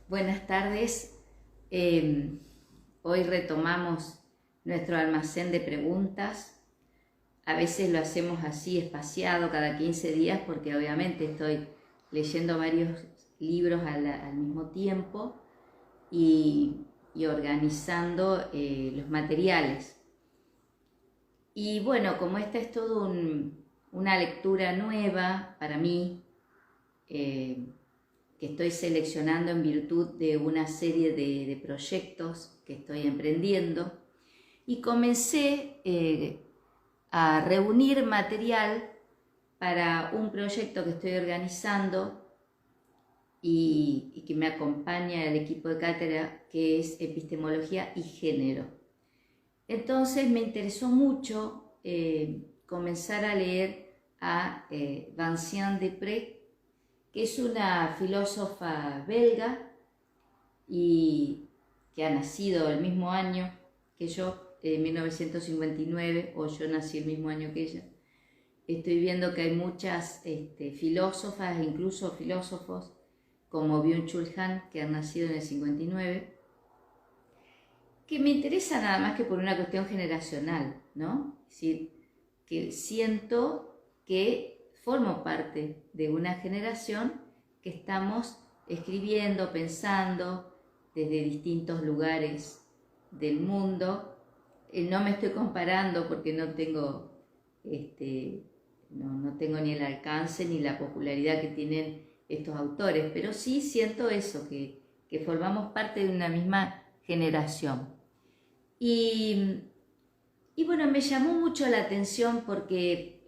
Buenas tardes. Hoy retomamos nuestro almacén de preguntas. A veces lo hacemos así espaciado cada 15 días porque obviamente estoy leyendo varios libros al mismo tiempo y organizando los materiales. Y bueno, como esta es todo una lectura nueva para mí, que estoy seleccionando en virtud de una serie de proyectos que estoy emprendiendo, y comencé a reunir material para un proyecto que estoy organizando y que me acompaña el equipo de cátedra, que es epistemología y género. Entonces me interesó mucho comenzar a leer a Vinciane Desprez, que es una filósofa belga y que ha nacido el mismo año que yo, en 1959, o yo nací el mismo año que ella. Estoy viendo que hay muchas filósofas e incluso filósofos como Byung-Chul Han, que han nacido en el 59, que me interesa nada más que por una cuestión generacional, ¿no? Es decir, que siento que formo parte de una generación que estamos escribiendo, pensando desde distintos lugares del mundo. No me estoy comparando porque no tengo ni el alcance ni la popularidad que tienen estos autores, pero sí siento eso, que formamos parte de una misma generación. Y bueno, me llamó mucho la atención porque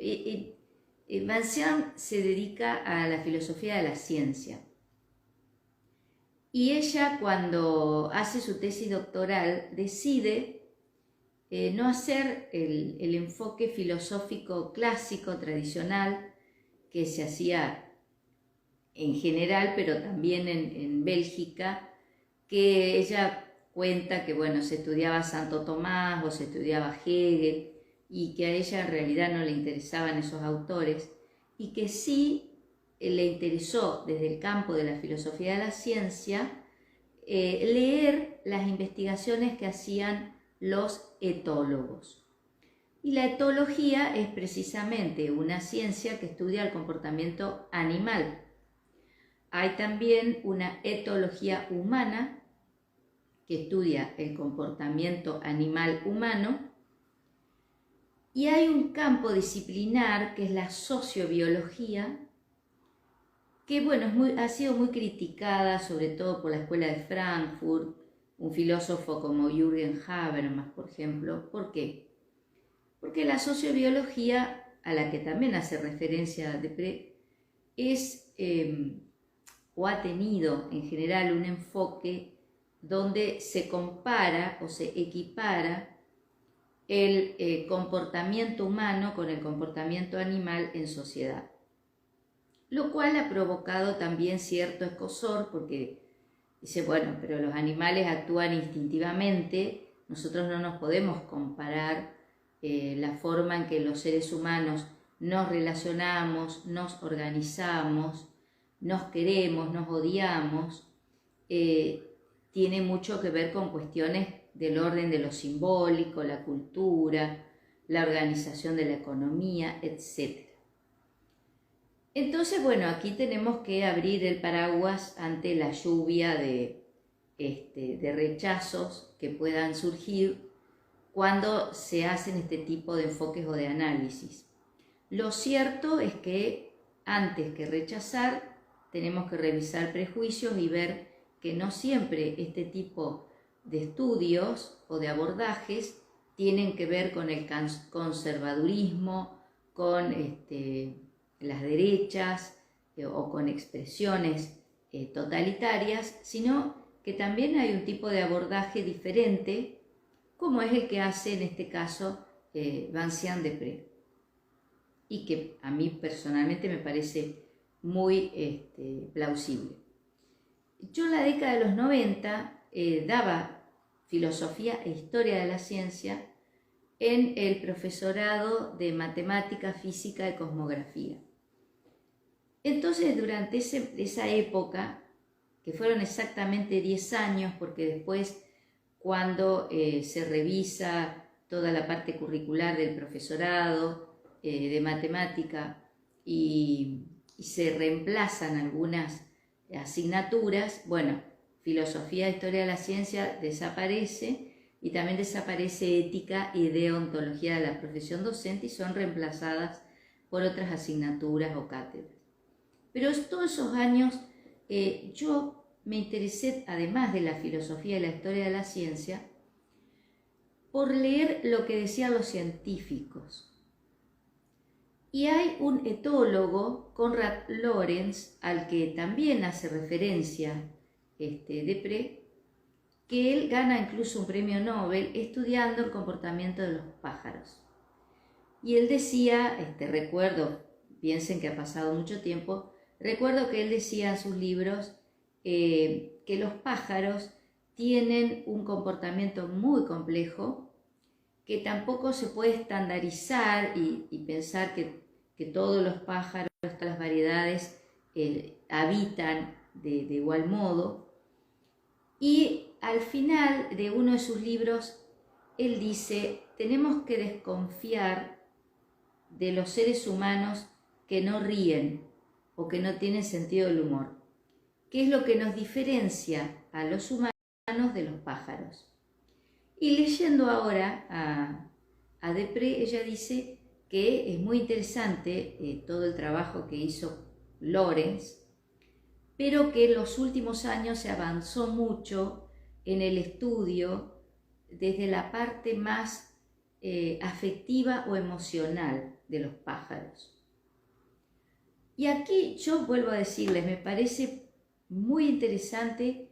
Vinciane se dedica a la filosofía de la ciencia. Y ella, cuando hace su tesis doctoral, decide no hacer el enfoque filosófico clásico, tradicional, que se hacía en general, pero también en Bélgica, que ella cuenta que, bueno, se estudiaba Santo Tomás o se estudiaba Hegel, y que a ella en realidad no le interesaban esos autores, y que sí le interesó desde el campo de la filosofía de la ciencia leer las investigaciones que hacían los etólogos. Y la etología es precisamente una ciencia que estudia el comportamiento animal. Hay también una etología humana que estudia el comportamiento animal humano, y hay un campo disciplinar que es la sociobiología, que bueno, ha sido muy criticada, sobre todo por la Escuela de Frankfurt, un filósofo como Jürgen Habermas, por ejemplo. ¿Por qué? Porque la sociobiología, a la que también hace referencia Desprez, es o ha tenido en general un enfoque donde se compara o se equipara el comportamiento humano con el comportamiento animal en sociedad, lo cual ha provocado también cierto escozor, porque dice, bueno, pero los animales actúan instintivamente, nosotros no nos podemos comparar la forma en que los seres humanos nos relacionamos, nos organizamos, nos queremos, nos odiamos, tiene mucho que ver con cuestiones del orden de lo simbólico, la cultura, la organización de la economía, etc. Entonces, bueno, aquí tenemos que abrir el paraguas ante la lluvia de rechazos que puedan surgir cuando se hacen este tipo de enfoques o de análisis. Lo cierto es que antes que rechazar, tenemos que revisar prejuicios y ver que no siempre este tipo de estudios o de abordajes tienen que ver con el conservadurismo, con las derechas o con expresiones totalitarias, sino que también hay un tipo de abordaje diferente, como es el que hace en este caso Vinciane Desprez, y que a mí personalmente me parece muy plausible. Yo en la década de los 90 daba filosofía e historia de la ciencia en el profesorado de matemática, física y cosmografía. Entonces, durante esa época, que fueron exactamente 10 años, porque después cuando se revisa toda la parte curricular del profesorado de matemática y se reemplazan algunas asignaturas, bueno, filosofía e historia de la ciencia desaparece y también desaparece ética y deontología de la profesión docente y son reemplazadas por otras asignaturas o cátedras. Pero todos esos años yo me interesé, además de la filosofía y la historia de la ciencia, por leer lo que decían los científicos. Y hay un etólogo, Konrad Lorenz, al que también hace referencia Depré, que él gana incluso un premio Nobel estudiando el comportamiento de los pájaros. Y él decía, recuerdo, piensen que ha pasado mucho tiempo, recuerdo que él decía en sus libros que los pájaros tienen un comportamiento muy complejo, que tampoco se puede estandarizar y pensar que todos los pájaros, todas las variedades habitan de igual modo. Y al final de uno de sus libros, él dice, tenemos que desconfiar de los seres humanos que no ríen o que no tienen sentido del humor, que es lo que nos diferencia a los humanos de los pájaros. Y leyendo ahora a Depré, ella dice que es muy interesante todo el trabajo que hizo Lorenz, pero que en los últimos años se avanzó mucho en el estudio desde la parte más afectiva o emocional de los pájaros. Y aquí yo vuelvo a decirles, me parece muy interesante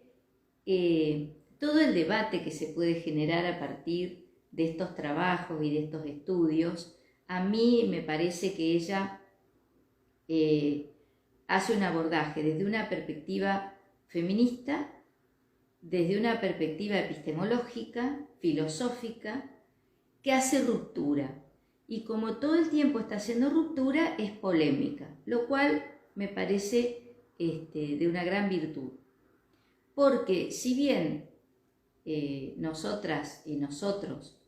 todo el debate que se puede generar a partir de estos trabajos y de estos estudios. A mí me parece que ella hace un abordaje desde una perspectiva feminista, desde una perspectiva epistemológica, filosófica, que hace ruptura. Y como todo el tiempo está haciendo ruptura, es polémica, lo cual me parece de una gran virtud. Porque si bien nosotras y nosotros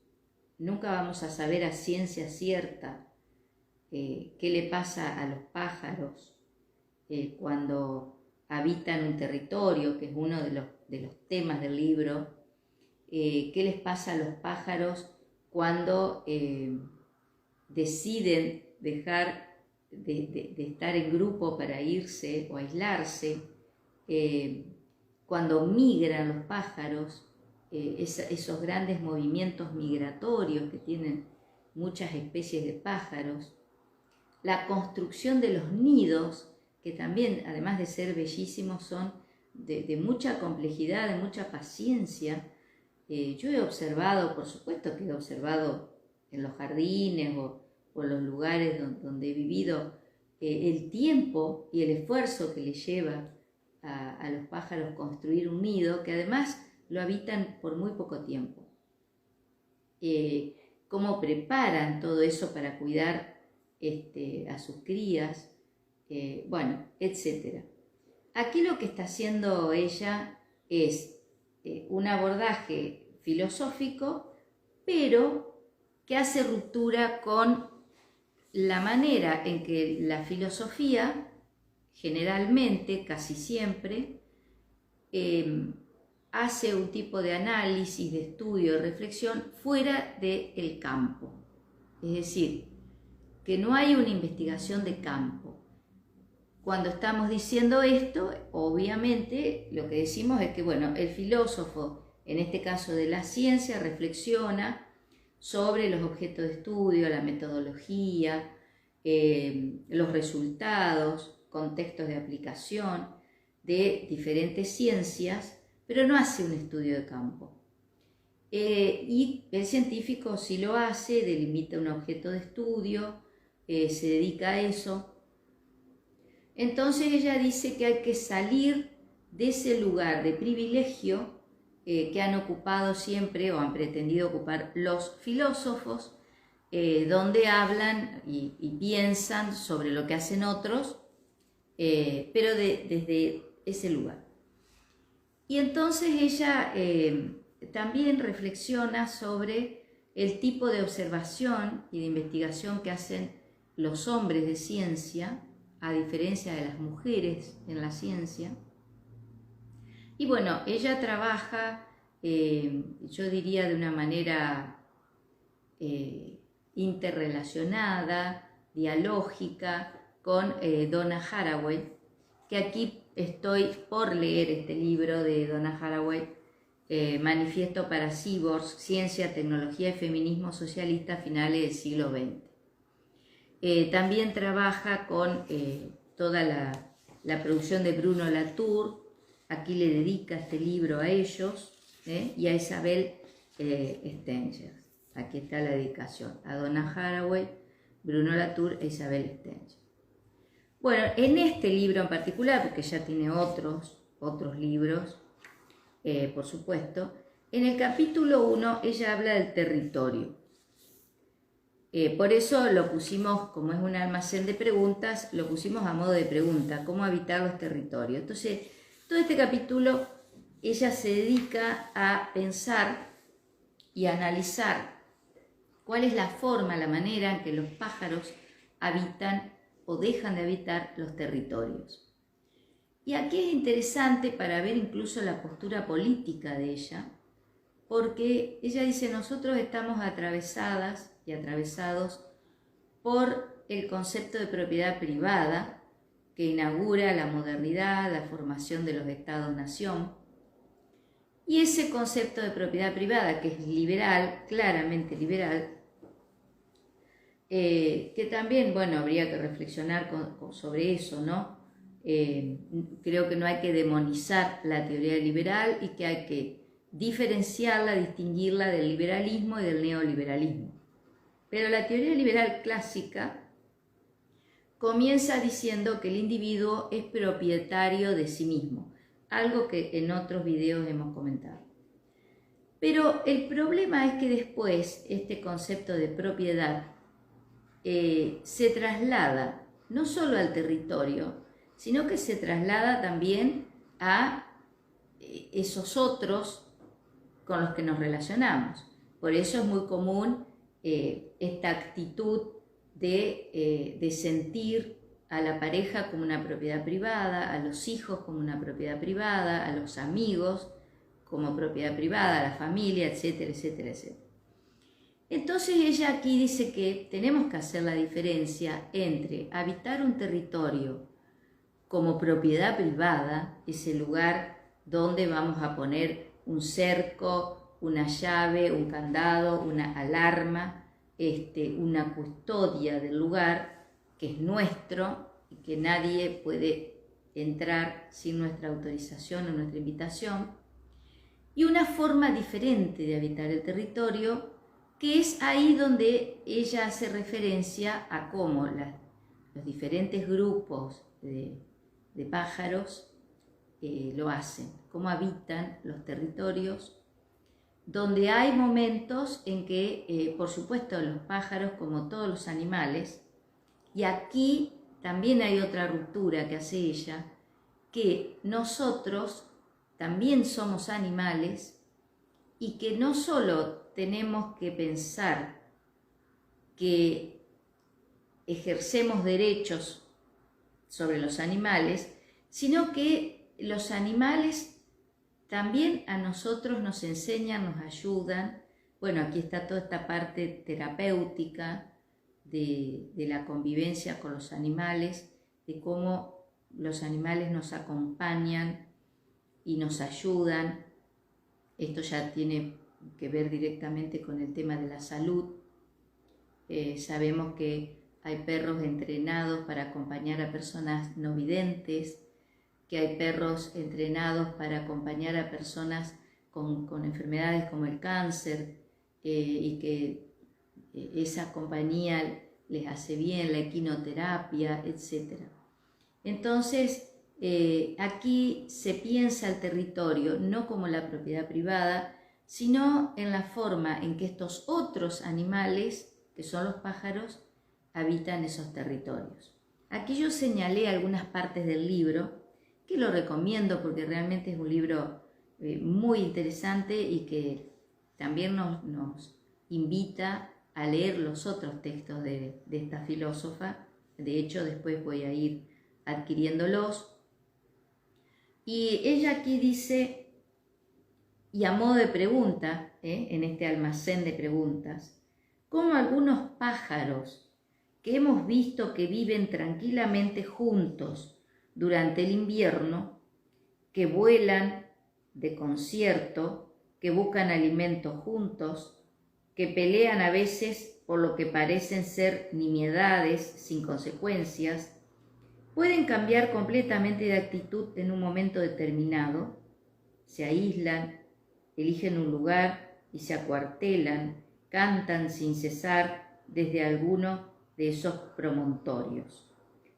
nunca vamos a saber a ciencia cierta qué le pasa a los pájaros cuando habitan un territorio, que es uno de los temas del libro, qué les pasa a los pájaros cuando deciden dejar de estar en grupo para irse o aislarse, cuando migran los pájaros, esos grandes movimientos migratorios que tienen muchas especies de pájaros, la construcción de los nidos, que también, además de ser bellísimos, son de mucha complejidad, de mucha paciencia. Yo he observado, por supuesto que he observado en los jardines o en los lugares donde he vivido, el tiempo y el esfuerzo que le lleva a los pájaros construir un nido, que además lo habitan por muy poco tiempo. Cómo preparan todo eso para cuidar a sus crías, bueno, etc. Aquí lo que está haciendo ella es un abordaje filosófico, pero que hace ruptura con la manera en que la filosofía, generalmente, casi siempre, hace un tipo de análisis, de estudio, de reflexión fuera del campo. Es decir, que no hay una investigación de campo. Cuando estamos diciendo esto, obviamente lo que decimos es que, bueno, el filósofo, en este caso de la ciencia, reflexiona sobre los objetos de estudio, la metodología, los resultados, contextos de aplicación de diferentes ciencias, pero no hace un estudio de campo. Y el científico sí lo hace, delimita un objeto de estudio, se dedica a eso. Entonces ella dice que hay que salir de ese lugar de privilegio que han ocupado siempre o han pretendido ocupar los filósofos, donde hablan y piensan sobre lo que hacen otros, pero desde ese lugar. Y entonces ella también reflexiona sobre el tipo de observación y de investigación que hacen los hombres de ciencia, a diferencia de las mujeres en la ciencia. Y bueno, ella trabaja, yo diría de una manera interrelacionada, dialógica, con Donna Haraway, que aquí estoy por leer este libro de Donna Haraway, Manifiesto para Cyborgs, Ciencia, Tecnología y Feminismo Socialista a finales del siglo XX. También trabaja con toda la producción de Bruno Latour. Aquí le dedica este libro a ellos, y a Isabel Stenger. Aquí está la dedicación a Donna Haraway, Bruno Latour e Isabel Stenger. Bueno, en este libro en particular, porque ya tiene otros libros, por supuesto, en el capítulo 1 ella habla del territorio. Por eso lo pusimos, como es un almacén de preguntas, lo pusimos a modo de pregunta, cómo habitar los territorios. Entonces, todo este capítulo ella se dedica a pensar y a analizar cuál es la forma, la manera en que los pájaros habitan o dejan de habitar los territorios. Y aquí es interesante para ver incluso la postura política de ella, porque ella dice, nosotros estamos atravesadas y atravesados por el concepto de propiedad privada que inaugura la modernidad, la formación de los estados-nación, y ese concepto de propiedad privada, que es liberal, claramente liberal, que también, bueno, habría que reflexionar sobre eso, ¿no? Creo que no hay que demonizar la teoría liberal y que hay que diferenciarla, distinguirla del liberalismo y del neoliberalismo. Pero la teoría liberal clásica comienza diciendo que el individuo es propietario de sí mismo, algo que en otros videos hemos comentado. Pero el problema es que después este concepto de propiedad se traslada no solo al territorio, sino que se traslada también a esos otros con los que nos relacionamos. Por eso es muy común esta actitud de sentir a la pareja como una propiedad privada, a los hijos como una propiedad privada, a los amigos como propiedad privada, a la familia, etcétera, etcétera, etcétera. Entonces ella aquí dice que tenemos que hacer la diferencia entre habitar un territorio como propiedad privada, ese lugar donde vamos a poner un cerco, una llave, un candado, una alarma, una custodia del lugar que es nuestro y que nadie puede entrar sin nuestra autorización o nuestra invitación, y una forma diferente de habitar el territorio, que es ahí donde ella hace referencia a cómo los diferentes grupos de pájaros lo hacen, cómo habitan los territorios, donde hay momentos en que, por supuesto, los pájaros, como todos los animales, y aquí también hay otra ruptura que hace ella, que nosotros también somos animales y que no solo tenemos que pensar que ejercemos derechos sobre los animales, sino que los animales también a nosotros nos enseñan, nos ayudan. Bueno, aquí está toda esta parte terapéutica de la convivencia con los animales, de cómo los animales nos acompañan y nos ayudan. Esto ya tiene que ver directamente con el tema de la salud. Sabemos que hay perros entrenados para acompañar a personas no videntes, que hay perros entrenados para acompañar a personas con enfermedades como el cáncer, y que esa compañía les hace bien, la equinoterapia, etc. Entonces, aquí se piensa el territorio no como la propiedad privada, sino en la forma en que estos otros animales, que son los pájaros, habitan esos territorios. Aquí yo señalé algunas partes del libro, que lo recomiendo porque realmente es un libro muy interesante y que también nos invita a leer los otros textos de esta filósofa. De hecho, después voy a ir adquiriéndolos. Y ella aquí dice, y a modo de pregunta, en este almacén de preguntas, cómo algunos pájaros que hemos visto que viven tranquilamente juntos durante el invierno, que vuelan de concierto, que buscan alimento juntos, que pelean a veces por lo que parecen ser nimiedades sin consecuencias, pueden cambiar completamente de actitud en un momento determinado, se aíslan, eligen un lugar y se acuartelan, cantan sin cesar desde alguno de esos promontorios.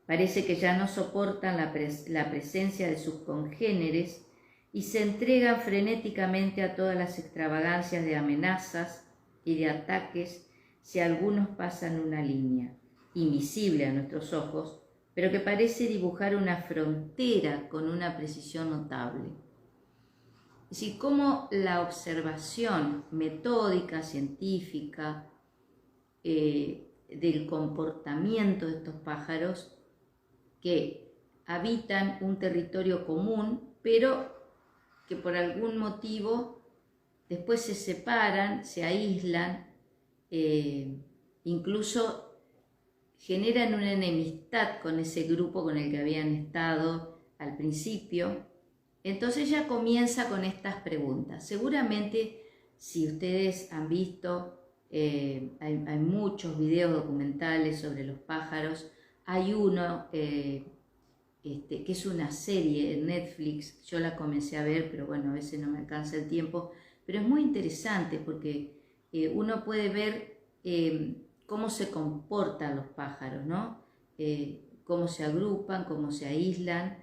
Parece que ya no soportan la presencia de sus congéneres y se entregan frenéticamente a todas las extravagancias de amenazas y de ataques si algunos pasan una línea, invisible a nuestros ojos, pero que parece dibujar una frontera con una precisión notable. Es decir, cómo la observación metódica, científica, del comportamiento de estos pájaros que habitan un territorio común, pero que por algún motivo después se separan, se aíslan, incluso generan una enemistad con ese grupo con el que habían estado al principio. Entonces ella comienza con estas preguntas. Seguramente, si ustedes han visto, hay muchos videos documentales sobre los pájaros. Hay uno que es una serie en Netflix, yo la comencé a ver, pero bueno, a veces no me alcanza el tiempo, pero es muy interesante porque uno puede ver cómo se comportan los pájaros, ¿no? Cómo se agrupan, cómo se aíslan,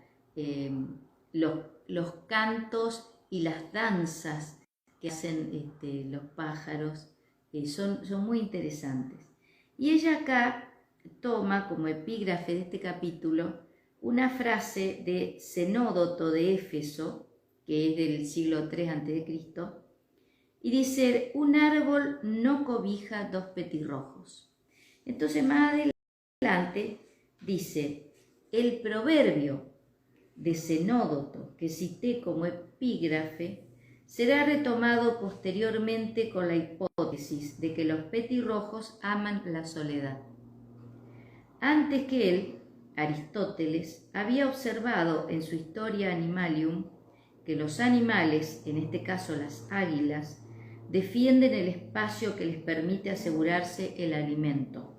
los cantos y las danzas que hacen los pájaros son muy interesantes. Y ella acá toma como epígrafe de este capítulo una frase de Zenódoto de Éfeso, que es del siglo III a.C., y dice, un árbol no cobija dos petirrojos. Entonces más adelante dice, el proverbio de Zenódoto que cité como epígrafe será retomado posteriormente con la hipótesis de que los petirrojos aman la soledad. Antes que él, Aristóteles había observado en su Historia Animalium que los animales, en este caso las águilas, defienden el espacio que les permite asegurarse el alimento.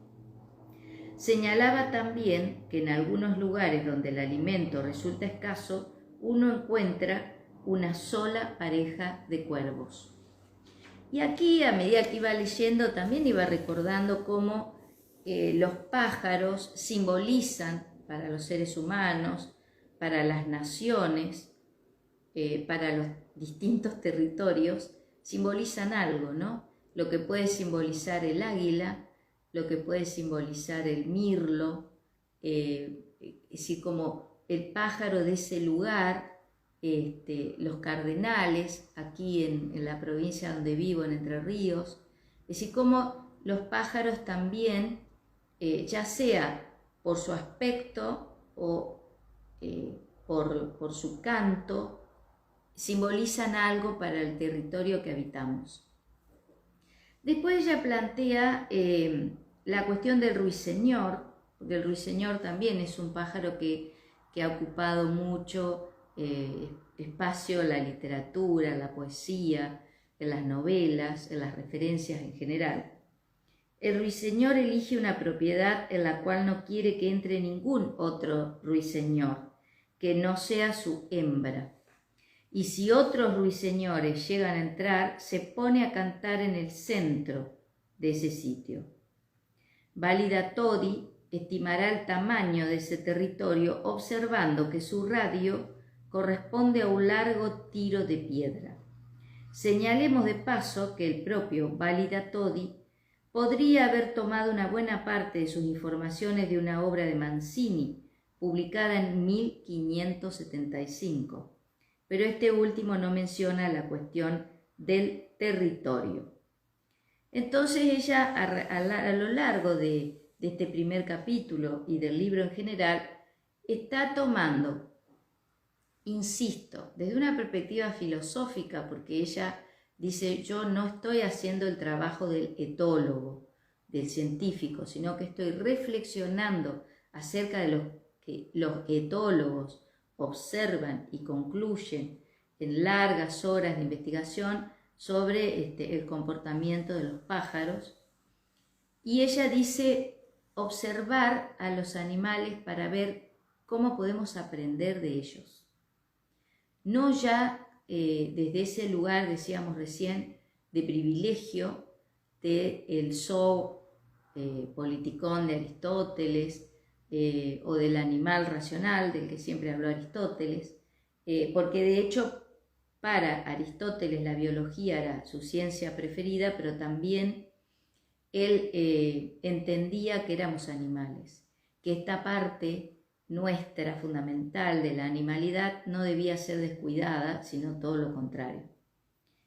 Señalaba también que en algunos lugares donde el alimento resulta escaso, uno encuentra una sola pareja de cuervos. Y aquí, a medida que iba leyendo, también iba recordando cómo los pájaros simbolizan para los seres humanos, para las naciones, para los distintos territorios, simbolizan algo, ¿no? Lo que puede simbolizar el águila, lo que puede simbolizar el mirlo, es decir, como el pájaro de ese lugar, los cardenales, aquí en la provincia donde vivo, en Entre Ríos, es decir, como los pájaros también, ya sea por su aspecto o por su canto, simbolizan algo para el territorio que habitamos. Después ella plantea la cuestión del ruiseñor, porque el ruiseñor también es un pájaro que ha ocupado mucho espacio en la literatura, en la poesía, en las novelas, en las referencias en general. El ruiseñor elige una propiedad en la cual no quiere que entre ningún otro ruiseñor, que no sea su hembra. Y si otros ruiseñores llegan a entrar, se pone a cantar en el centro de ese sitio. Válida Todi estimará el tamaño de ese territorio observando que su radio corresponde a un largo tiro de piedra. Señalemos de paso que el propio Válida Todi podría haber tomado una buena parte de sus informaciones de una obra de Mancini, publicada en 1575. pero este último no menciona la cuestión del territorio. Entonces ella, a lo largo de este primer capítulo y del libro en general, está tomando, insisto, desde una perspectiva filosófica, porque ella dice, yo no estoy haciendo el trabajo del etólogo, del científico, sino que estoy reflexionando acerca de lo que los etólogos observan y concluyen en largas horas de investigación sobre el comportamiento de los pájaros. Y ella dice observar a los animales para ver cómo podemos aprender de ellos. No ya desde ese lugar, decíamos recién, de privilegio del politicón de Aristóteles o del animal racional del que siempre habló Aristóteles, porque de hecho para Aristóteles la biología era su ciencia preferida, pero también él entendía que éramos animales, que esta parte nuestra fundamental de la animalidad no debía ser descuidada, sino todo lo contrario.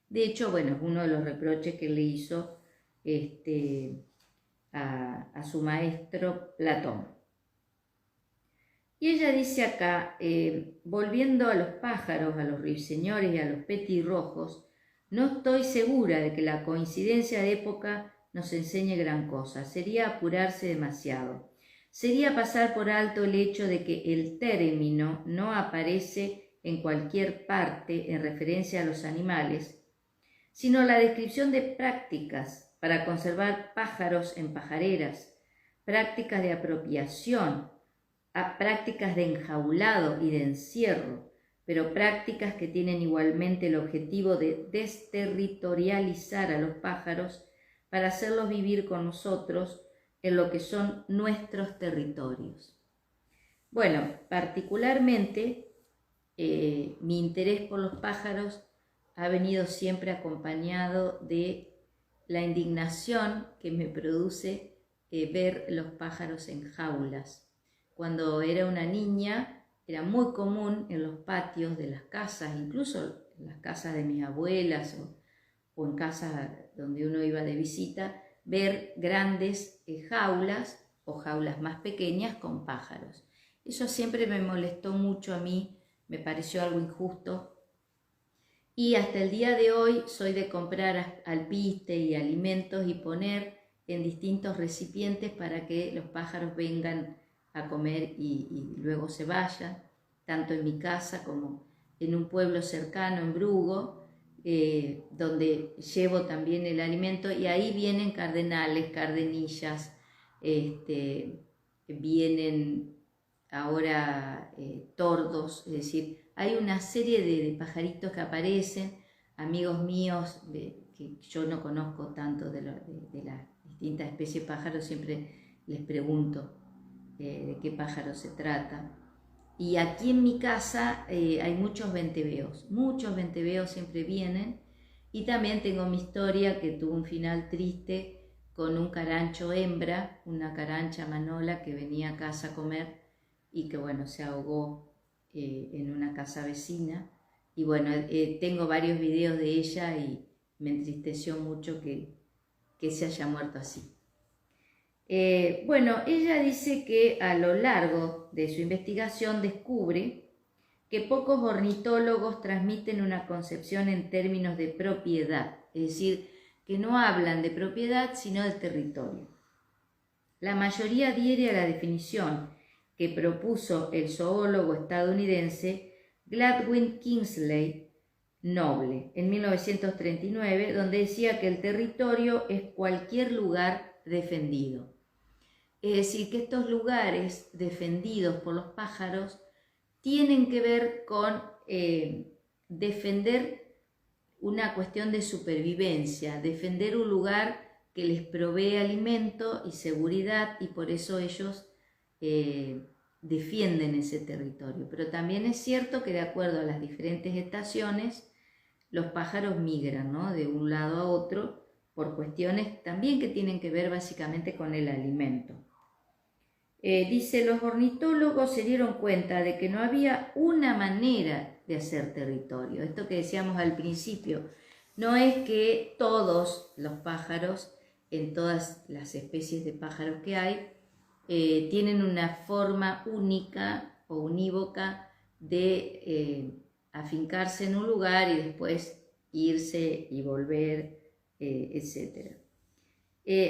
De hecho, bueno, es uno de los reproches que le hizo a su maestro Platón. Y ella dice acá, volviendo a los pájaros, a los ruiseñores y a los petirrojos, no estoy segura de que la coincidencia de época nos enseñe gran cosa. Sería apurarse demasiado. Sería pasar por alto el hecho de que el término no aparece en cualquier parte en referencia a los animales, sino la descripción de prácticas para conservar pájaros en pajareras, prácticas de apropiación, prácticas de enjaulado y de encierro, pero prácticas que tienen igualmente el objetivo de desterritorializar a los pájaros para hacerlos vivir con nosotros en lo que son nuestros territorios. Bueno, particularmente mi interés por los pájaros ha venido siempre acompañado de la indignación que me produce ver los pájaros en jaulas. Cuando era una niña era muy común en los patios de las casas, incluso en las casas de mis abuelas o en casas donde uno iba de visita, ver grandes jaulas o jaulas más pequeñas con pájaros. Eso siempre me molestó mucho a mí, me pareció algo injusto. Y hasta el día de hoy soy de comprar alpiste y alimentos y poner en distintos recipientes para que los pájaros vengan a comer y luego se vayan, tanto en mi casa como en un pueblo cercano, en Brugo, donde llevo también el alimento, y ahí vienen cardenales, cardenillas, vienen ahora tordos, es decir, hay una serie de pajaritos que aparecen, amigos míos que yo no conozco tanto de las distintas especies de pájaros, siempre les pregunto de qué pájaro se trata. Y aquí en mi casa hay muchos venteveos siempre vienen, y también tengo mi historia que tuvo un final triste con un carancho hembra, una carancha manola que venía a casa a comer y que bueno, se ahogó en una casa vecina. Y bueno, tengo varios videos de ella y me entristeció mucho que se haya muerto así. Bueno, ella dice que a lo largo de su investigación descubre que pocos ornitólogos transmiten una concepción en términos de propiedad, es decir, que no hablan de propiedad sino de territorio. La mayoría adhiere a la definición que propuso el zoólogo estadounidense Gladwin Kingsley Noble en 1939, donde decía que el territorio es cualquier lugar defendido. Es decir, que estos lugares defendidos por los pájaros tienen que ver con defender una cuestión de supervivencia, defender un lugar que les provee alimento y seguridad, y por eso ellos defienden ese territorio. Pero también es cierto que de acuerdo a las diferentes estaciones, los pájaros migran, ¿no?, de un lado a otro por cuestiones también que tienen que ver básicamente con el alimento. Dice, los ornitólogos se dieron cuenta de que no había una manera de hacer territorio. Esto que decíamos al principio, no es que todos los pájaros, en todas las especies de pájaros que hay, tienen una forma única o unívoca de afincarse en un lugar y después irse y volver, etc.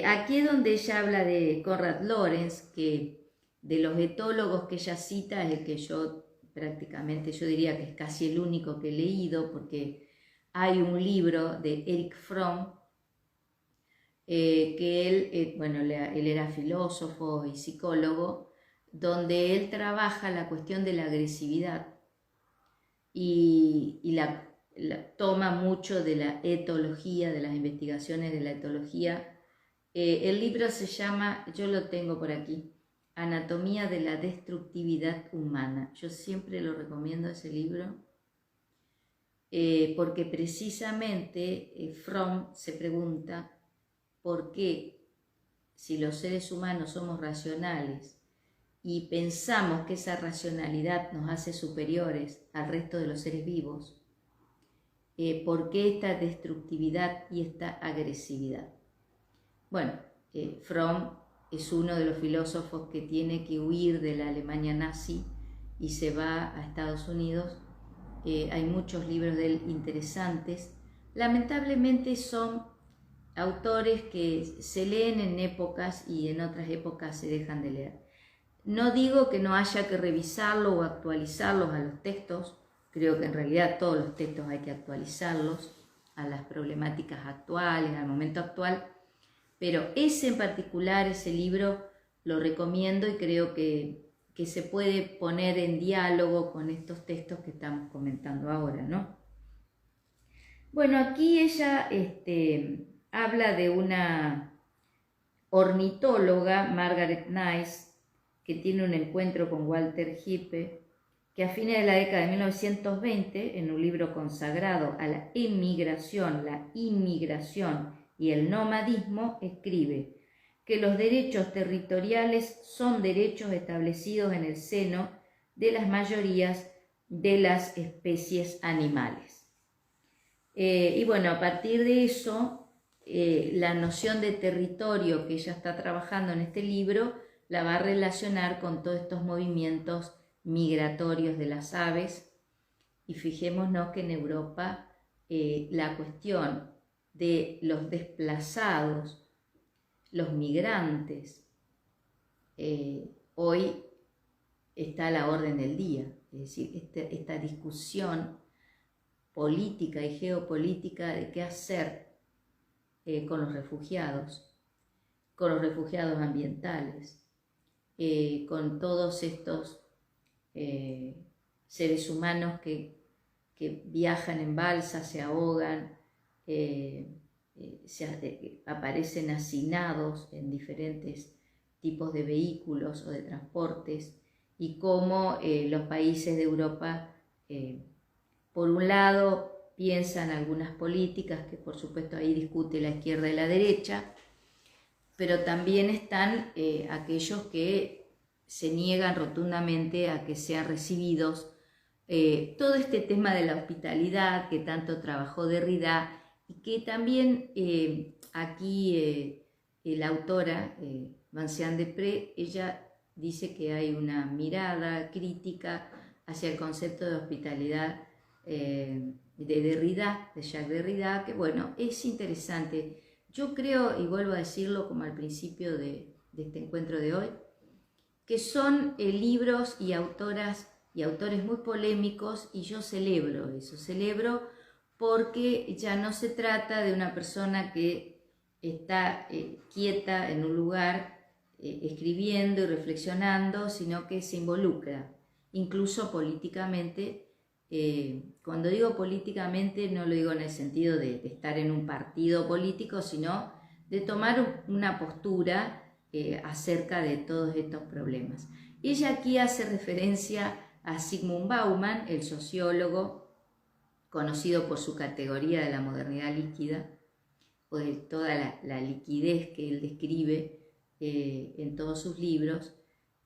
Aquí es donde ella habla de Konrad Lorenz, que de los etólogos que ella cita es el que yo prácticamente, yo diría que es casi el único que he leído, porque hay un libro de Erich Fromm, que él, bueno, él era filósofo y psicólogo, donde él trabaja la cuestión de la agresividad y toma mucho de la etología, de las investigaciones de la etología. El libro se llama, yo lo tengo por aquí, Anatomía de la Destructividad Humana. Yo siempre lo recomiendo ese libro, porque precisamente Fromm se pregunta por qué, si los seres humanos somos racionales y pensamos que esa racionalidad nos hace superiores al resto de los seres vivos, ¿por qué esta destructividad y esta agresividad? Bueno, Fromm es uno de los filósofos que tiene que huir de la Alemania nazi y se va a Estados Unidos. Hay muchos libros de él interesantes. Lamentablemente son autores que se leen en épocas y en otras épocas se dejan de leer. No digo que no haya que revisarlo o actualizarlos a los textos, creo que en realidad todos los textos hay que actualizarlos a las problemáticas actuales, al momento actual, pero ese en particular, ese libro, lo recomiendo y creo que se puede poner en diálogo con estos textos que estamos comentando ahora, ¿no? Bueno, aquí ella habla de una ornitóloga, Margaret Nice, que tiene un encuentro con Walter Hippe, que a fines de la década de 1920, en un libro consagrado a la inmigración y el nomadismo, escribe que los derechos territoriales son derechos establecidos en el seno de las mayorías de las especies animales. Y bueno, a partir de eso, la noción de territorio que ella está trabajando en este libro la va a relacionar con todos estos movimientos migratorios de las aves. Y fijémonos que en Europa la cuestión de los desplazados, los migrantes, hoy está a la orden del día. Es decir, esta discusión política y geopolítica de qué hacer con los refugiados ambientales, con todos estos seres humanos que viajan en balsas, se ahogan, aparecen hacinados en diferentes tipos de vehículos o de transportes, y cómo los países de Europa, por un lado, piensan algunas políticas que por supuesto ahí discute la izquierda y la derecha, pero también están aquellos que se niegan rotundamente a que sean recibidos. Todo este tema de la hospitalidad que tanto trabajó Derrida y que también aquí la autora, Vinciane Desprez, ella dice que hay una mirada crítica hacia el concepto de hospitalidad de Derrida, de Jacques Derrida, que bueno, es interesante. Yo creo, y vuelvo a decirlo como al principio de este encuentro de hoy, que son libros y autoras y autores muy polémicos, y yo celebro eso, celebro porque ya no se trata de una persona que está quieta en un lugar escribiendo y reflexionando, sino que se involucra, incluso políticamente. Cuando digo políticamente no lo digo en el sentido de estar en un partido político, sino de tomar una postura acerca de todos estos problemas. Ella aquí hace referencia a Zygmunt Bauman, el sociólogo conocido por su categoría de la modernidad líquida, o de toda la liquidez que él describe en todos sus libros,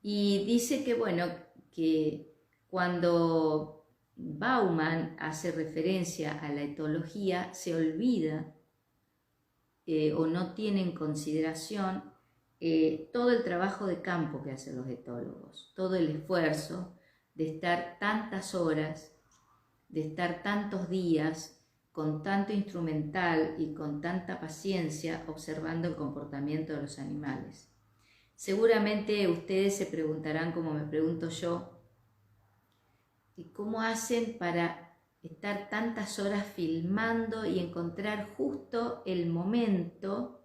y dice que, bueno, que cuando Bauman hace referencia a la etología, se olvida o no tiene en consideración todo el trabajo de campo que hacen los etólogos, todo el esfuerzo de estar tantas horas, de estar tantos días con tanto instrumental y con tanta paciencia observando el comportamiento de los animales. Seguramente ustedes se preguntarán, como me pregunto yo, ¿cómo hacen para estar tantas horas filmando y encontrar justo el momento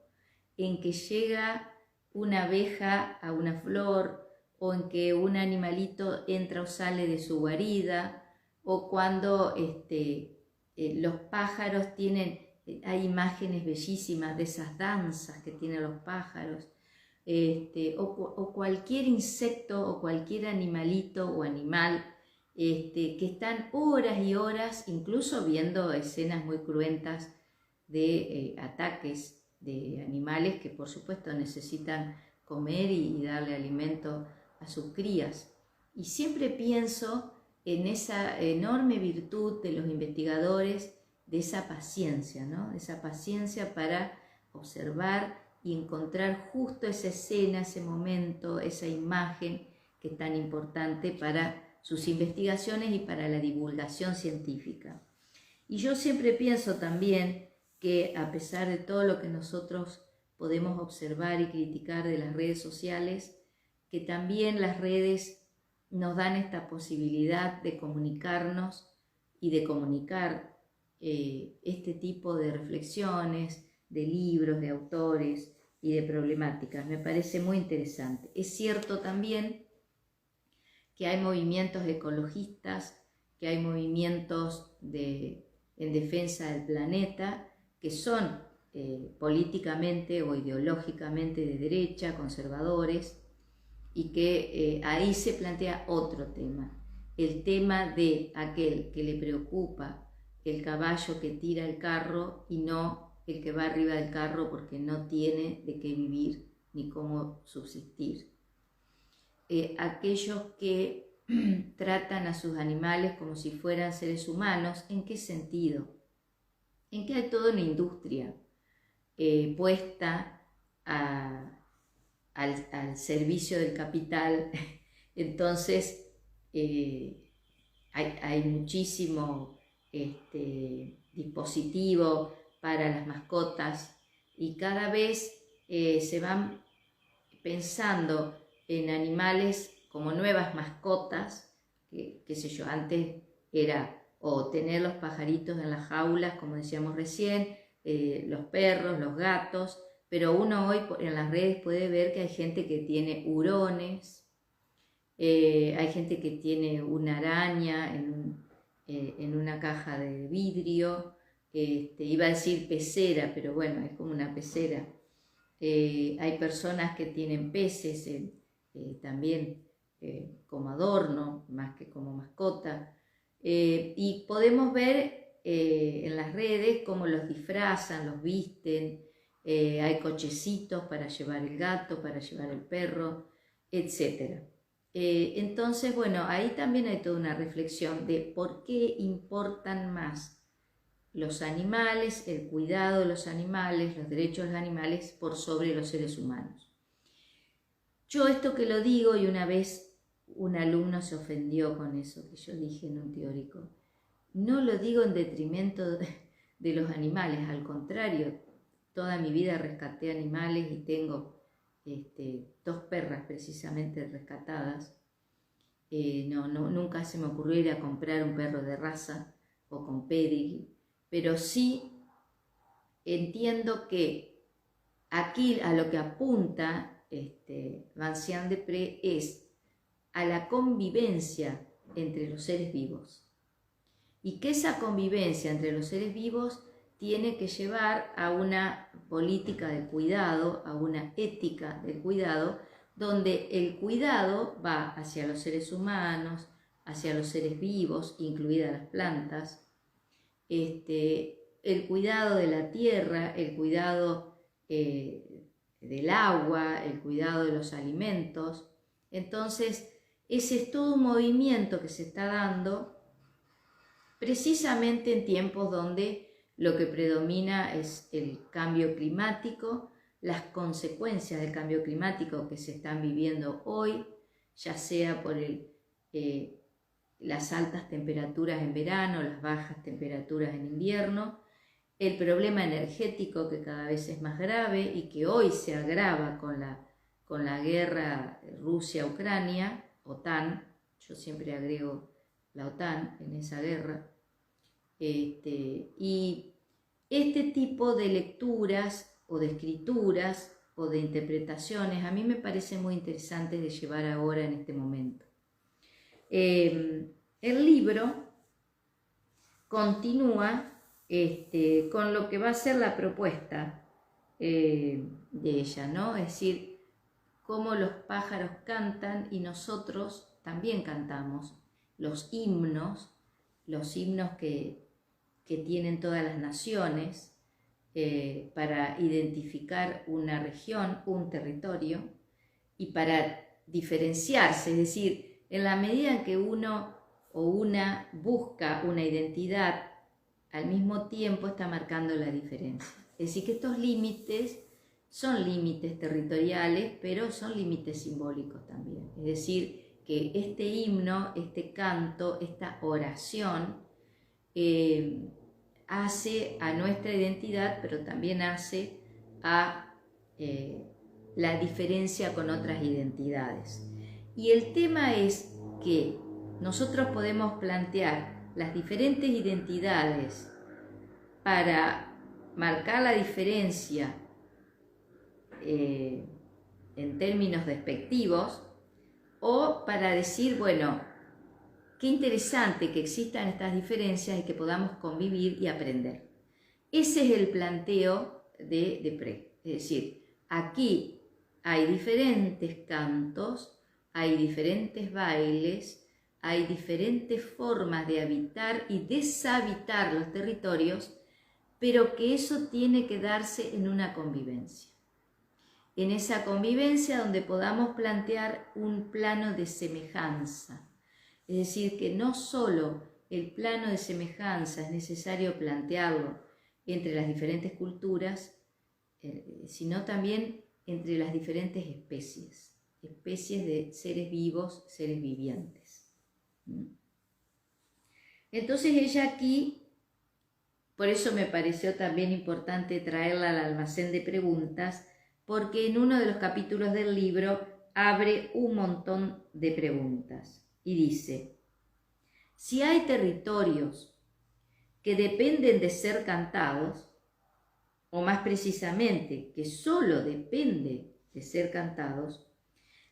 en que llega una abeja a una flor, o en que un animalito entra o sale de su guarida, o cuando los pájaros tienen, hay imágenes bellísimas de esas danzas que tienen los pájaros, o cualquier insecto o cualquier animalito o animal que están horas y horas, incluso viendo escenas muy cruentas de ataques de animales que por supuesto necesitan comer y darle alimento a sus crías. Y siempre pienso en esa enorme virtud de los investigadores, de esa paciencia, ¿no? Esa paciencia para observar y encontrar justo esa escena, ese momento, esa imagen que es tan importante para sus investigaciones y para la divulgación científica. Y yo siempre pienso también que a pesar de todo lo que nosotros podemos observar y criticar de las redes sociales, que también las redes nos dan esta posibilidad de comunicarnos y de comunicar este tipo de reflexiones, de libros, de autores y de problemáticas. Me parece muy interesante. Es cierto también que hay movimientos ecologistas, que hay movimientos en defensa del planeta, que son políticamente o ideológicamente de derecha, conservadores, y que ahí se plantea otro tema, el tema de aquel que le preocupa el caballo que tira el carro y no el que va arriba del carro porque no tiene de qué vivir ni cómo subsistir. Aquellos que tratan a sus animales como si fueran seres humanos, ¿en qué sentido? En que hay toda una industria puesta al servicio del capital. Entonces hay muchísimo dispositivo para las mascotas y cada vez se van pensando en animales como nuevas mascotas, qué sé yo, antes era o tener los pajaritos en las jaulas, como decíamos recién, los perros, los gatos, pero uno hoy en las redes puede ver que hay gente que tiene hurones, hay gente que tiene una araña en una caja de vidrio, iba a decir pecera, pero bueno, es como una pecera. Hay personas que tienen peces también como adorno, más que como mascota. Y podemos ver en las redes cómo los disfrazan, los visten, hay cochecitos para llevar el gato, para llevar el perro, etc. Entonces, bueno, ahí también hay toda una reflexión de por qué importan más los animales, el cuidado de los animales, los derechos de los animales por sobre los seres humanos. Yo esto que lo digo, y una vez un alumno se ofendió con eso que yo dije en un teórico, no lo digo en detrimento de los animales, al contrario, toda mi vida rescaté animales y tengo 2 perras precisamente rescatadas. Nunca se me ocurrió ir a comprar un perro de raza o con pedigree, pero sí entiendo que aquí a lo que apunta Vincent Desprez es a la convivencia entre los seres vivos, y que esa convivencia entre los seres vivos tiene que llevar a una política de cuidado, a una ética del cuidado, donde el cuidado va hacia los seres humanos, hacia los seres vivos, incluidas las plantas, el cuidado de la tierra, el cuidado del agua, el cuidado de los alimentos. Entonces, ese es todo un movimiento que se está dando precisamente en tiempos donde lo que predomina es el cambio climático, las consecuencias del cambio climático que se están viviendo hoy, ya sea por las altas temperaturas en verano, las bajas temperaturas en invierno, el problema energético que cada vez es más grave y que hoy se agrava con la guerra Rusia-Ucrania, OTAN, yo siempre agrego la OTAN en esa guerra, y este tipo de lecturas o de escrituras o de interpretaciones a mí me parece muy interesante de llevar ahora en este momento. El libro continúa con lo que va a ser la propuesta de ella, ¿no? Es decir, cómo los pájaros cantan y nosotros también cantamos los himnos que tienen todas las naciones para identificar una región, un territorio y para diferenciarse, es decir, en la medida en que uno o una busca una identidad, al mismo tiempo está marcando la diferencia. Es decir, que estos límites son límites territoriales, pero son límites simbólicos también. Es decir, que este himno, este canto, esta oración hace a nuestra identidad, pero también hace a la diferencia con otras identidades. Y el tema es que nosotros podemos plantear las diferentes identidades para marcar la diferencia en términos despectivos, o para decir, bueno, qué interesante que existan estas diferencias y que podamos convivir y aprender. Ese es el planteo de Desprez. Es decir, aquí hay diferentes cantos, hay diferentes bailes, hay diferentes formas de habitar y deshabitar los territorios, pero que eso tiene que darse en una convivencia. En esa convivencia donde podamos plantear un plano de semejanza. Es decir, que no solo el plano de semejanza es necesario plantearlo entre las diferentes culturas, sino también entre las diferentes especies de seres vivos, seres vivientes. Entonces ella aquí, por eso me pareció también importante traerla al almacén de preguntas, porque en uno de los capítulos del libro abre un montón de preguntas y dice: si hay territorios que dependen de ser cantados, o más precisamente que solo depende de ser cantados,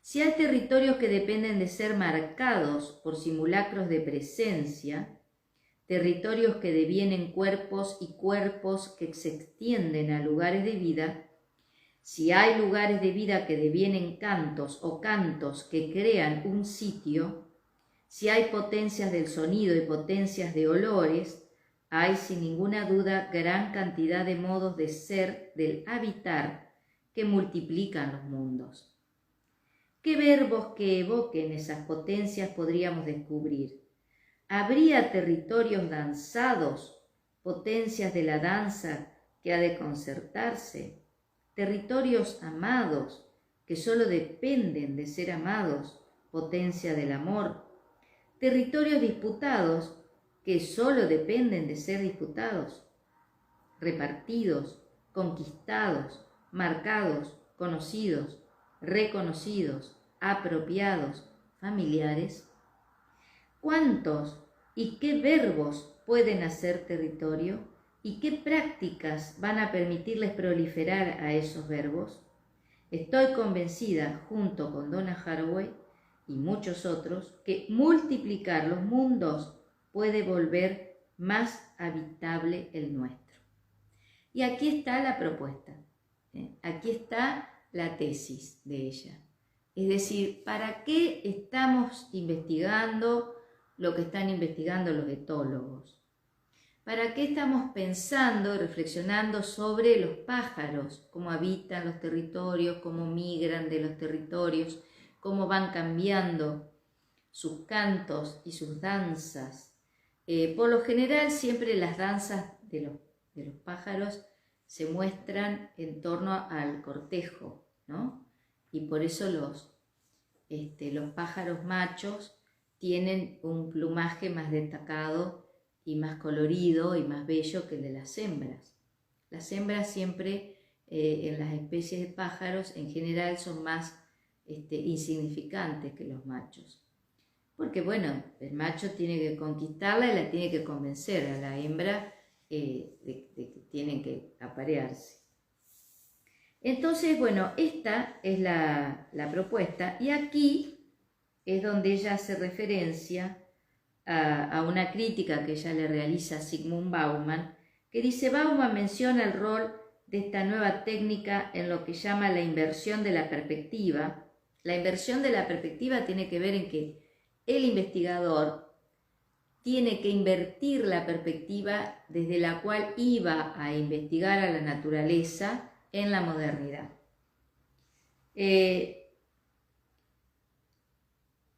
si hay territorios que dependen de ser marcados por simulacros de presencia, territorios que devienen cuerpos y cuerpos que se extienden a lugares de vida, si hay lugares de vida que devienen cantos o cantos que crean un sitio, si hay potencias del sonido y potencias de olores, hay sin ninguna duda gran cantidad de modos de ser del habitar que multiplican los mundos. ¿Qué verbos que evoquen esas potencias podríamos descubrir? ¿Habría territorios danzados, potencias de la danza que ha de concertarse? Territorios amados, que solo dependen de ser amados, potencia del amor. Territorios disputados, que solo dependen de ser disputados. Repartidos, conquistados, marcados, conocidos, reconocidos, apropiados, familiares. ¿Cuántos y qué verbos pueden hacer territorio? ¿Y qué prácticas van a permitirles proliferar a esos verbos? Estoy convencida, junto con Donna Haraway y muchos otros, que multiplicar los mundos puede volver más habitable el nuestro. Y aquí está la propuesta, aquí está la tesis de ella. Es decir, ¿para qué estamos investigando lo que están investigando los etólogos? ¿Para qué estamos pensando y reflexionando sobre los pájaros? Cómo habitan los territorios, cómo migran de los territorios, cómo van cambiando sus cantos y sus danzas, Por lo general siempre las danzas de los pájaros se muestran en torno al cortejo, ¿no? Y por eso los pájaros machos tienen un plumaje más destacado y más colorido y más bello que el de las hembras. Las hembras siempre en las especies de pájaros en general son más insignificantes que los machos. Porque bueno, el macho tiene que conquistarla y la tiene que convencer a la hembra de que tienen que aparearse. Entonces, bueno, esta es la propuesta y aquí es donde ella hace referencia a una crítica que ella le realiza a Zygmunt Bauman, que dice: Bauman menciona el rol de esta nueva técnica en lo que llama la inversión de la perspectiva. La inversión de la perspectiva tiene que ver en que el investigador tiene que invertir la perspectiva desde la cual iba a investigar a la naturaleza en la modernidad.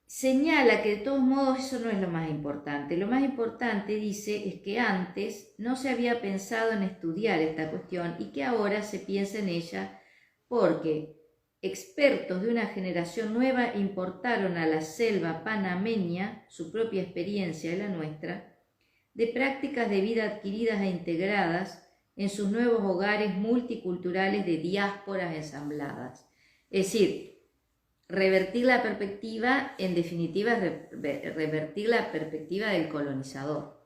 Señala que de todos modos eso no es lo más importante. Lo más importante, dice, es que antes no se había pensado en estudiar esta cuestión y que ahora se piensa en ella porque expertos de una generación nueva importaron a la selva panameña su propia experiencia y la nuestra, de prácticas de vida adquiridas e integradas en sus nuevos hogares multiculturales de diásporas ensambladas. Es decir, revertir la perspectiva, en definitiva, revertir la perspectiva del colonizador.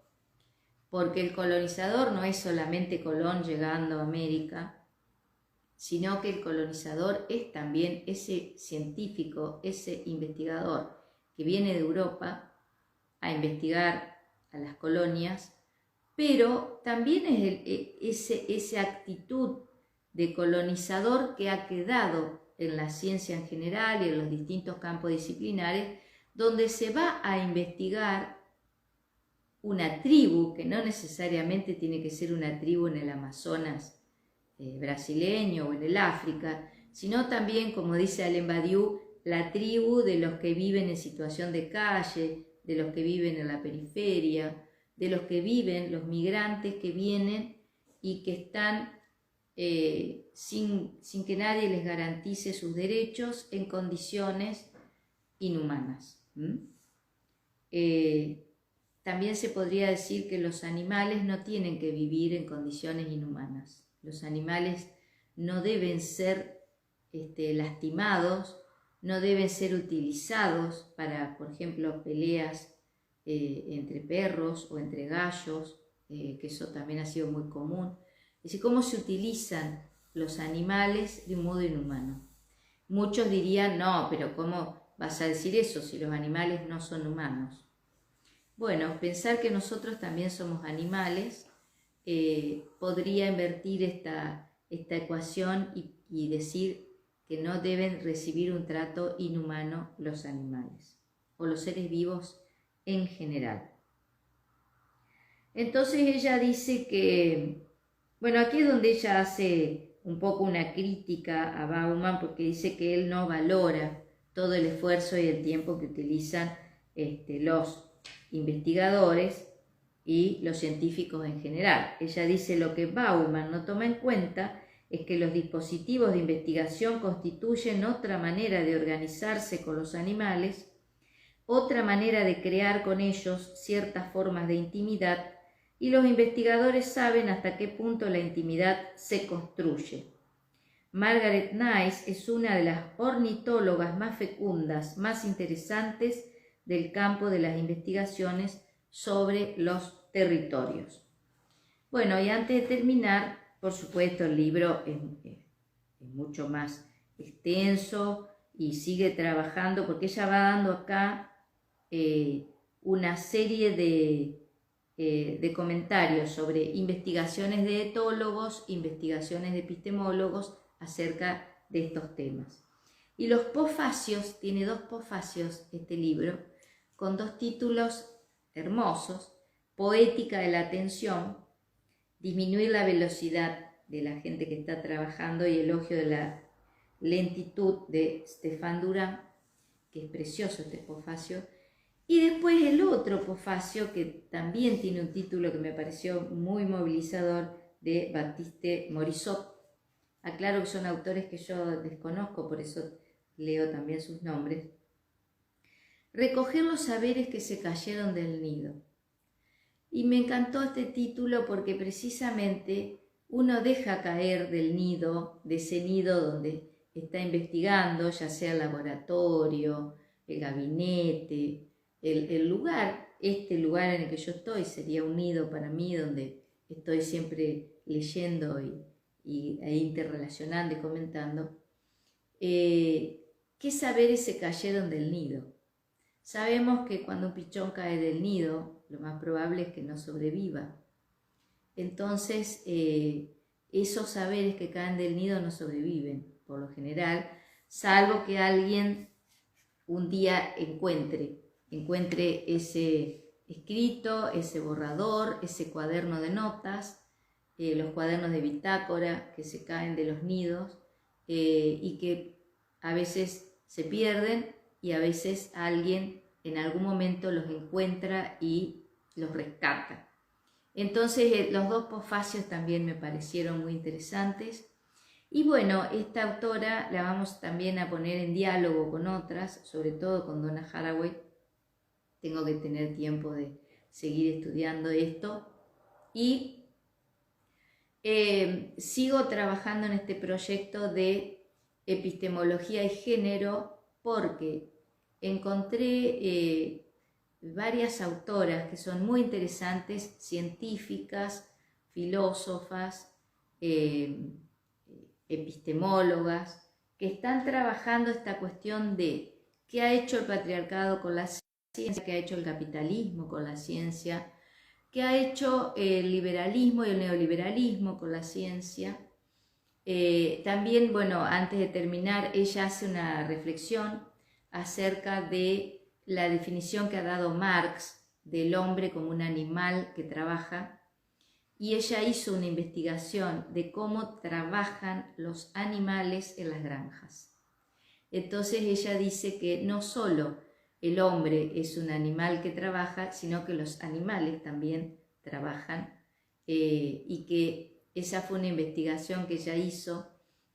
Porque el colonizador no es solamente Colón llegando a América, sino que el colonizador es también ese científico, ese investigador que viene de Europa a investigar a las colonias, pero también es esa actitud de colonizador que ha quedado en la ciencia en general y en los distintos campos disciplinares, donde se va a investigar una tribu, que no necesariamente tiene que ser una tribu en el Amazonas brasileño o en el África, sino también, como dice Alain Badiou, la tribu de los que viven en situación de calle, de los que viven en la periferia, de los que viven, los migrantes que vienen y que están sin que nadie les garantice sus derechos en condiciones inhumanas. También se podría decir que los animales no tienen que vivir en condiciones inhumanas. Los animales no deben ser lastimados, no deben ser utilizados para, por ejemplo, peleas entre perros o entre gallos, que eso también ha sido muy común. Es decir, cómo se utilizan los animales de un modo inhumano. Muchos dirían, no, pero ¿cómo vas a decir eso si los animales no son humanos? Bueno, pensar que nosotros también somos animales podría invertir esta ecuación y decir que no deben recibir un trato inhumano los animales o los seres vivos en general. Entonces ella dice que, bueno, aquí es donde ella hace un poco una crítica a Bauman, porque dice que él no valora todo el esfuerzo y el tiempo que utilizan los investigadores y los científicos en general. Ella dice: lo que Bauman no toma en cuenta es que los dispositivos de investigación constituyen otra manera de organizarse con los animales, otra manera de crear con ellos ciertas formas de intimidad, y los investigadores saben hasta qué punto la intimidad se construye. Margaret Nice es una de las ornitólogas más fecundas, más interesantes del campo de las investigaciones sobre los territorios. Bueno, y antes de terminar, por supuesto, el libro es mucho más extenso y sigue trabajando, porque ella va dando acá una serie de comentarios sobre investigaciones de etólogos, investigaciones de epistemólogos acerca de estos temas. Y los posfacios, tiene 2 posfacios este libro, con 2 títulos hermosos: Poética de la atención, disminuir la velocidad de la gente que está trabajando, y Elogio de la lentitud, de Stéphane Durand, que es precioso este posfacio, Y después el otro posfacio, que también tiene un título que me pareció muy movilizador, de Baptiste Morisot. Aclaro que son autores que yo desconozco, por eso leo también sus nombres. Recoger los saberes que se cayeron del nido. Y me encantó este título porque precisamente uno deja caer del nido, de ese nido donde está investigando, ya sea el laboratorio, el gabinete, el lugar, este lugar en el que yo estoy sería un nido para mí donde estoy siempre leyendo e interrelacionando y comentando. ¿Qué saberes se cayeron del nido? Sabemos que cuando un pichón cae del nido, lo más probable es que no sobreviva. Entonces, esos saberes que caen del nido no sobreviven, por lo general, salvo que alguien un día encuentre ese escrito, ese borrador, ese cuaderno de notas, los cuadernos de bitácora que se caen de los nidos y que a veces se pierden y a veces alguien en algún momento los encuentra y los rescata. Entonces los dos posfacios también me parecieron muy interesantes. Y bueno, esta autora la vamos también a poner en diálogo con otras, sobre todo con Donna Haraway. Tengo que tener tiempo de seguir estudiando esto. Y sigo trabajando en este proyecto de epistemología y género porque encontré varias autoras que son muy interesantes, científicas, filósofas, epistemólogas, que están trabajando esta cuestión de qué ha hecho el patriarcado con la ciencia, qué ha hecho el capitalismo con la ciencia, qué ha hecho el liberalismo y el neoliberalismo con la ciencia. También, bueno, antes de terminar, ella hace una reflexión acerca de la definición que ha dado Marx del hombre como un animal que trabaja, y ella hizo una investigación de cómo trabajan los animales en las granjas. Entonces ella dice que no solo el hombre es un animal que trabaja, sino que los animales también trabajan, y que esa fue una investigación que ella hizo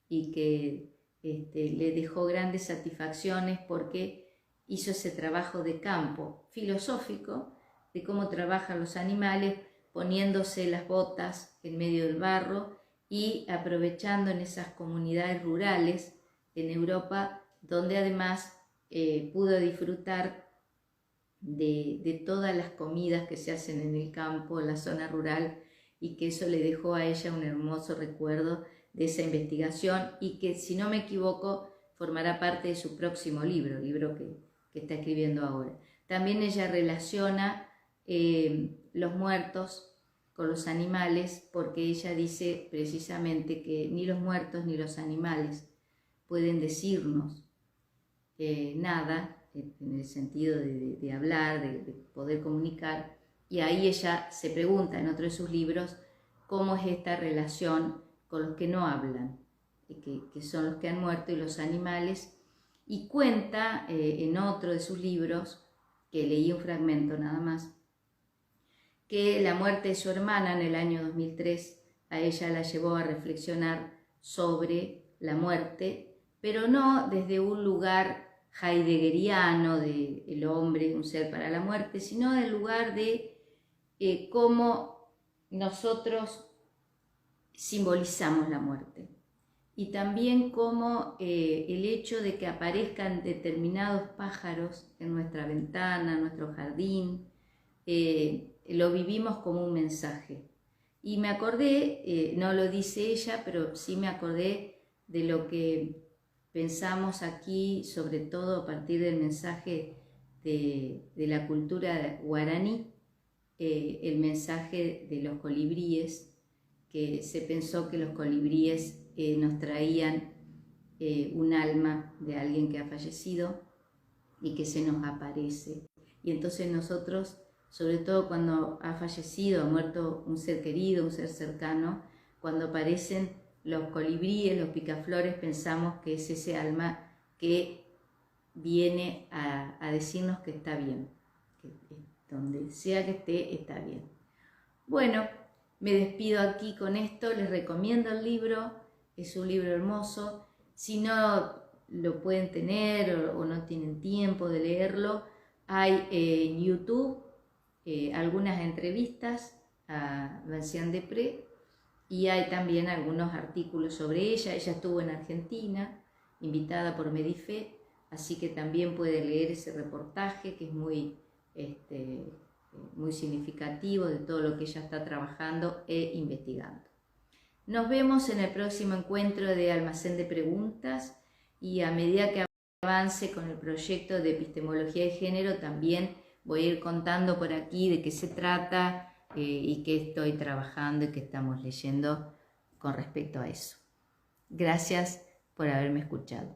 y que le dejó grandes satisfacciones porque hizo ese trabajo de campo filosófico de cómo trabajan los animales, poniéndose las botas en medio del barro y aprovechando en esas comunidades rurales en Europa, donde además pudo disfrutar de todas las comidas que se hacen en el campo, en la zona rural, y que eso le dejó a ella un hermoso recuerdo de esa investigación y que, si no me equivoco, formará parte de su próximo libro que está escribiendo ahora. También ella relaciona los muertos con los animales, porque ella dice precisamente que ni los muertos ni los animales pueden decirnos nada, en el sentido de hablar, de poder comunicar, y ahí ella se pregunta en otro de sus libros cómo es esta relación con los que no hablan, que son los que han muerto y los animales, y cuenta en otro de sus libros, que leí un fragmento nada más, que la muerte de su hermana en el año 2003 a ella la llevó a reflexionar sobre la muerte, pero no desde un lugar heideggeriano de el hombre, un ser para la muerte, sino del lugar de cómo nosotros simbolizamos la muerte. Y también cómo el hecho de que aparezcan determinados pájaros en nuestra ventana, en nuestro jardín, lo vivimos como un mensaje. Y me acordé, no lo dice ella, pero sí me acordé de lo que pensamos aquí, sobre todo a partir del mensaje de la cultura guaraní, el mensaje de los colibríes, que se pensó que los colibríes nos traían un alma de alguien que ha fallecido y que se nos aparece. Y entonces nosotros, sobre todo cuando ha fallecido, ha muerto un ser querido, un ser cercano, cuando aparecen los colibríes, los picaflores, pensamos que es ese alma que viene a decirnos que está bien. donde sea que esté, está bien. Bueno, me despido aquí con esto, les recomiendo el libro, es un libro hermoso. Si no lo pueden tener o no tienen tiempo de leerlo, hay en YouTube algunas entrevistas a Vinciane Desprez y hay también algunos artículos sobre ella. Ella estuvo en Argentina, invitada por Medife, así que también puede leer ese reportaje que es muy significativo de todo lo que ella está trabajando e investigando. Nos vemos en el próximo encuentro de Almacén de Preguntas y a medida que avance con el proyecto de epistemología de género también voy a ir contando por aquí de qué se trata y qué estoy trabajando y qué estamos leyendo con respecto a eso. Gracias por haberme escuchado.